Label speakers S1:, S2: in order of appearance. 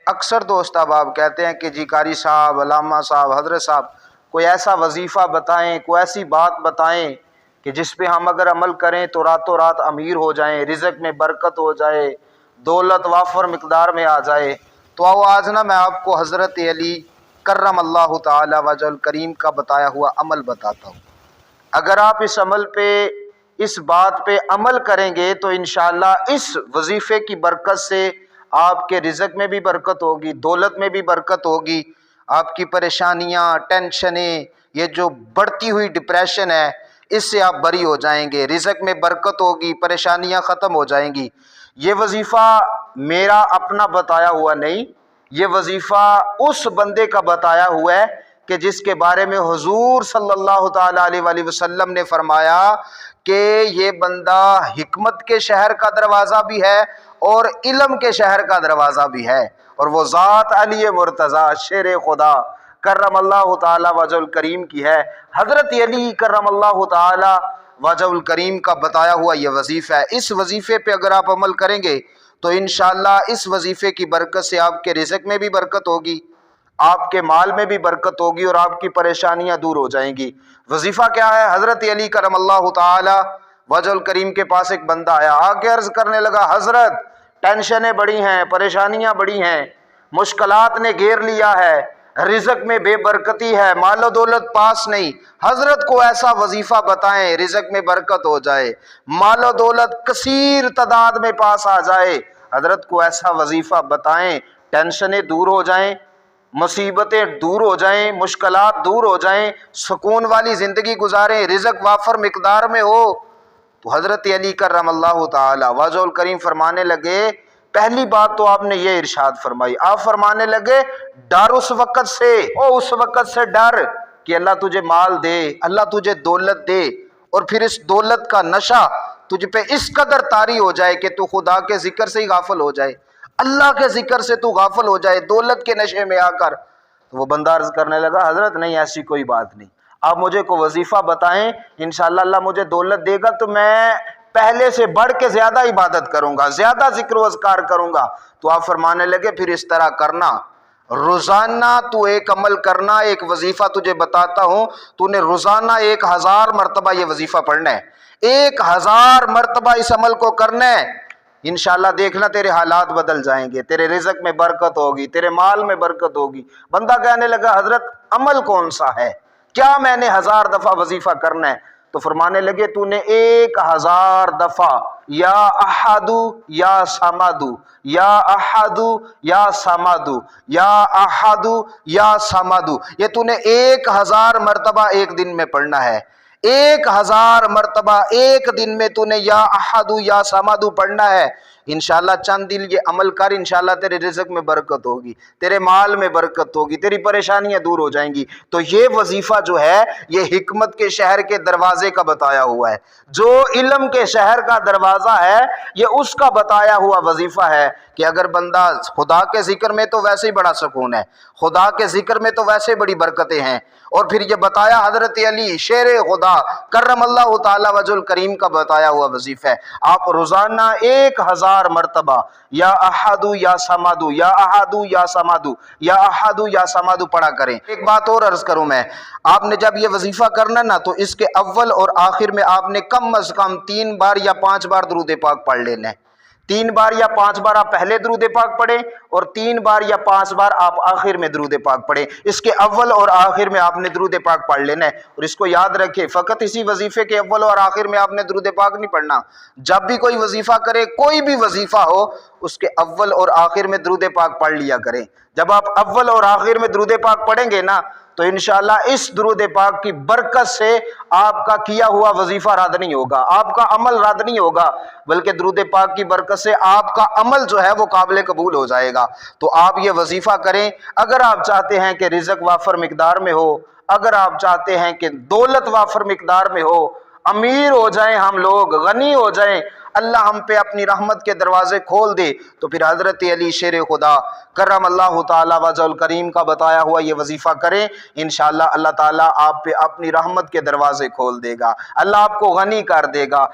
S1: اکثر دوست احباب کہتے ہیں کہ جی قاری صاحب، علامہ صاحب، حضرت صاحب کوئی ایسا وظیفہ بتائیں، کوئی ایسی بات بتائیں کہ جس پہ ہم اگر عمل کریں تو راتوں رات امیر ہو جائیں، رزق میں برکت ہو جائے، دولت وافر مقدار میں آ جائے۔ تو آؤ آج میں آپ کو حضرت علی کرم اللہ تعالی وجہ الکریم کا بتایا ہوا عمل بتاتا ہوں۔ اگر آپ اس عمل پہ، اس بات پہ عمل کریں گے تو انشاءاللہ اس وظیفے کی برکت سے آپ کے رزق میں بھی برکت ہوگی، دولت میں بھی برکت ہوگی، آپ کی پریشانیاں، ٹینشنیں، یہ جو بڑھتی ہوئی ڈپریشن ہے اس سے آپ بری ہو جائیں گے، رزق میں برکت ہوگی، پریشانیاں ختم ہو جائیں گی۔ یہ وظیفہ میرا اپنا بتایا ہوا نہیں، یہ وظیفہ اس بندے کا بتایا ہوا ہے کہ جس کے بارے میں حضور صلی اللہ تعالی علیہ وآلہ وسلم نے فرمایا کہ یہ بندہ حکمت کے شہر کا دروازہ بھی ہے اور علم کے شہر کا دروازہ بھی ہے، اور وہ ذات علی مرتضی شیر خدا کرم اللہ تعالی وجہ الکریم کی ہے۔ حضرت علی کرم اللہ تعالی وجہ الکریم کا بتایا ہوا یہ وظیفہ ہے۔ اس وظیفے پہ اگر آپ عمل کریں گے تو انشاءاللہ اس وظیفے کی برکت سے آپ کے رزق میں بھی برکت ہوگی، آپ کے مال میں بھی برکت ہوگی اور آپ کی پریشانیاں دور ہو جائیں گی۔ وظیفہ کیا ہے؟ حضرت علی کرم اللہ تعالی وجہ الکریم کے پاس ایک بندہ آیا، آ کے عرض کرنے لگا، حضرت ٹینشنیں بڑی ہیں، پریشانیاں بڑی ہیں، مشکلات نے گھیر لیا ہے، رزق میں بے برکتی ہے، مال و دولت پاس نہیں، حضرت کو ایسا وظیفہ بتائیں رزق میں برکت ہو جائے، مال و دولت کثیر تعداد میں پاس آ جائے۔ حضرت کو ایسا وظیفہ بتائیں، ٹینشنیں دور ہو جائیں، مصیبتیں دور ہو جائیں، مشکلات دور ہو جائیں، سکون والی زندگی گزاریں، رزق وافر مقدار میں ہو۔ تو حضرت علی کرم اللہ تعالی وجہ الکریم فرمانے لگے، پہلی بات تو آپ نے یہ ارشاد فرمائی، آپ فرمانے لگے ڈر اس وقت سے، اس وقت سے ڈر کہ اللہ تجھے مال دے، اللہ تجھے دولت دے، اور پھر اس دولت کا نشہ تجھ پہ اس قدر طاری ہو جائے کہ تو خدا کے ذکر سے ہی غافل ہو جائے، اللہ کے ذکر سے تو غافل ہو جائے دولت کے نشے میں آ کر۔ تو وہ بندہ عرض کرنے لگا، حضرت نہیں ایسی کوئی بات نہیں، آپ مجھے کو وظیفہ بتائیں، انشاءاللہ اللہ مجھے دولت دے گا تو میں پہلے سے بڑھ کے زیادہ عبادت کروں گا، زیادہ ذکر و اذکار کروں گا۔ تو آپ فرمانے لگے پھر اس طرح کرنا، روزانہ تو ایک عمل کرنا، ایک وظیفہ تجھے بتاتا ہوں، تو نے روزانہ 1000 مرتبہ یہ وظیفہ پڑھنا ہے، 1000 مرتبہ اس عمل کو کرنا ہے، انشاءاللہ دیکھنا تیرے حالات بدل جائیں گے، تیرے رزق میں برکت ہوگی، تیرے مال میں برکت ہوگی۔ بندہ کہنے لگا، حضرت عمل کون سا ہے، کیا میں نے 1000 دفعہ وظیفہ کرنا ہے؟ تو فرمانے لگے تو نے 1000 دفعہ یا احدو یا سمادو، یا احدو یا سمادو، یا احدو یا سمادو، یہ تو نے 1000 مرتبہ ایک دن میں پڑھنا ہے، 1000 مرتبہ ایک دن میں تو نے یا احدو یا سمادو پڑھنا ہے۔ انشاءاللہ چند دن یہ عمل کر، انشاءاللہ تیرے رزق میں برکت ہوگی، تیرے مال میں برکت ہوگی، تیری پریشانیاں دور ہو جائیں گی۔ تو یہ وظیفہ جو ہے یہ حکمت کے شہر کے دروازے کا بتایا ہوا ہے، جو علم کے شہر کا دروازہ ہے یہ اس کا بتایا ہوا وظیفہ ہے کہ اگر بندہ خدا کے ذکر میں تو ویسے ہی بڑا سکون ہے، خدا کے ذکر میں تو ویسے بڑی برکتیں ہیں، اور پھر یہ بتایا حضرت علی شیر خدا کرم اللہ تعالی وجہ الکریم کا بتایا ہوا وظیفہ ہے، آپ روزانہ 1000 مرتبہ یا احدو یا سمادو، یا احدو یا سمادو، یا احدو یا سمادو پڑھا کریں۔ ایک بات اور عرض کروں میں، آپ نے جب یہ وظیفہ کرنا نا تو اس کے اول اور آخر میں آپ نے کم از کم 3 بار یا 5 بار درود پاک پڑھ لینا ہے، 3 بار یا 5 بار آپ پہلے درود پاک پڑھیں اور 3 بار یا 5 بار آپ آخر میں درود پاک پڑھیں، اس کے اول اور آخر میں آپ نے درود پاک پڑھ لینا ہے۔ اور اس کو یاد رکھیں، فقط اسی وظیفے کے اول اور آخر میں آپ نے درود پاک نہیں پڑھنا، جب بھی کوئی وظیفہ کرے، کوئی بھی وظیفہ ہو، اس کے اول اور آخر میں درود پاک پڑھ لیا کریں۔ جب آپ اول اور آخر میں درود پاک پڑھیں گے نا تو انشاءاللہ اس درود پاک کی برکت سے آپ کا کیا ہوا وظیفہ رد نہیں ہوگا، آپ کا عمل رد نہیں ہوگا، بلکہ درود پاک کی برکت سے آپ کا عمل جو ہے وہ قابل قبول ہو جائے گا۔ تو آپ یہ وظیفہ کریں، اگر آپ چاہتے ہیں کہ رزق وافر مقدار میں ہو، اگر آپ چاہتے ہیں کہ دولت وافر مقدار میں ہو، امیر ہو جائیں ہم لوگ، غنی ہو جائیں، اللہ ہم پہ اپنی رحمت کے دروازے کھول دے، تو پھر حضرت علی شیر خدا کرم اللہ تعالی وجہ الکریم کا بتایا ہوا یہ وظیفہ کریں، انشاءاللہ اللہ تعالیٰ آپ پہ اپنی رحمت کے دروازے کھول دے گا، اللہ آپ کو غنی کر دے گا۔